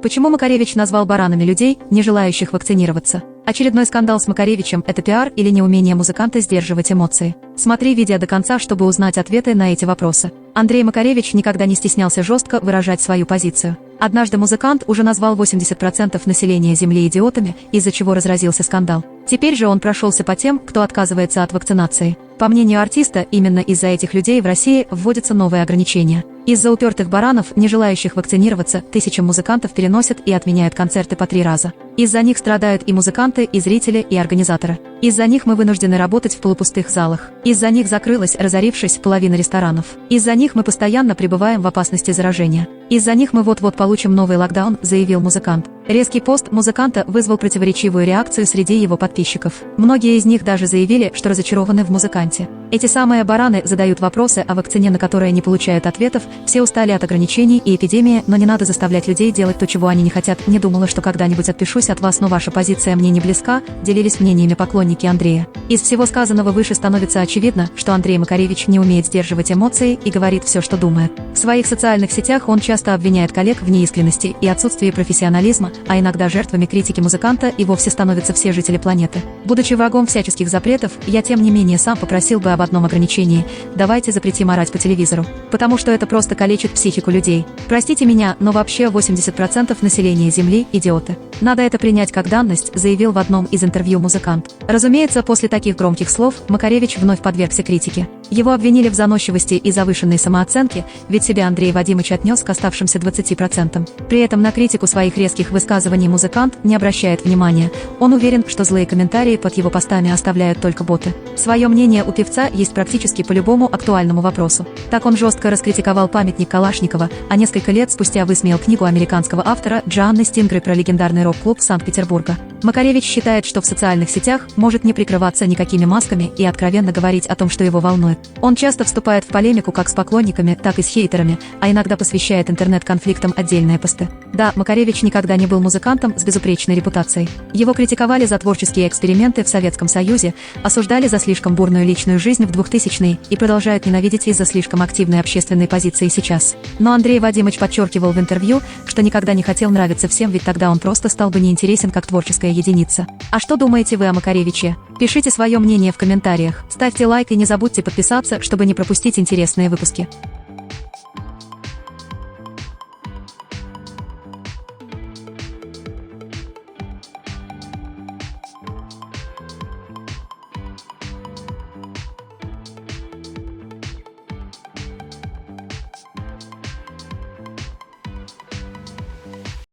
Почему Макаревич назвал баранами людей, не желающих вакцинироваться? Очередной скандал с Макаревичем – это пиар или неумение музыканта сдерживать эмоции? Смотри видео до конца, чтобы узнать ответы на эти вопросы. Андрей Макаревич никогда не стеснялся жестко выражать свою позицию. Однажды музыкант уже назвал 80% населения Земли идиотами, из-за чего разразился скандал. Теперь же он прошелся по тем, кто отказывается от вакцинации. По мнению артиста, именно из-за этих людей в России вводятся новые ограничения. Из-за упертых баранов, не желающих вакцинироваться, тысячам музыкантов переносят и отменяют концерты по 3 раза. Из-за них страдают и музыканты, и зрители, и организаторы. Из-за них мы вынуждены работать в полупустых залах. Из-за них закрылась, разорившись, половина ресторанов. Из-за них мы постоянно пребываем в опасности заражения. Из-за них мы вот-вот получим новый локдаун, заявил музыкант. Резкий пост музыканта вызвал противоречивую реакцию среди его подписчиков. Многие из них даже заявили, что разочарованы в музыканте. Эти самые бараны задают вопросы о вакцине, на которые не получают ответов. Все устали от ограничений и эпидемии, но не надо заставлять людей делать то, чего они не хотят. Не думала, что когда-нибудь отпишусь от вас, но ваша позиция мне не близка, делились мнениями поклонники Андрея. Из всего сказанного выше становится очевидно, что Андрей Макаревич не умеет сдерживать эмоции и говорит все, что думает. В своих социальных сетях он часто обвиняет коллег в неискренности и отсутствии профессионализма, а иногда жертвами критики музыканта и вовсе становятся все жители планеты. Будучи врагом всяческих запретов, я тем не менее сам попросил бы об одном ограничении: давайте запретим орать по телевизору. Потому что это просто калечит психику людей. Простите меня, но вообще 80% населения Земли – идиоты. Надо это принять как данность, заявил в одном из интервью музыкант. Разумеется, после таких громких слов Макаревич вновь подвергся критике. Его обвинили в заносчивости и завышенной самооценке, ведь себя Андрей Вадимович отнес к оставшимся 20%. При этом на критику своих резких высказываний музыкант не обращает внимания. Он уверен, что злые комментарии под его постами оставляют только боты. Свое мнение у певца есть практически по любому актуальному вопросу. Так он жестко раскритиковал памятник Калашникова, а несколько лет спустя высмеял книгу американского автора Джоанны Стингры про легендарный рок-клуб Санкт-Петербурга. Макаревич считает, что в социальных сетях может не прикрываться никакими масками и откровенно говорить о том, что его волнует. Он часто вступает в полемику как с поклонниками, так и с хейтерами, а иногда посвящает интернет-конфликтам отдельные посты. Да, Макаревич никогда не был музыкантом с безупречной репутацией. Его критиковали за творческие эксперименты в Советском Союзе, осуждали за слишком бурную личную жизнь в 2000-е и продолжают ненавидеть из-за слишком активной общественной позиции сейчас. Но Андрей Вадимович подчеркивал в интервью, что никогда не хотел нравиться всем, ведь тогда он просто стал бы неинтересен как творческая единица. А что думаете вы о Макаревиче? Пишите свое мнение в комментариях, ставьте лайк и не забудьте подписаться, чтобы не пропустить интересные выпуски.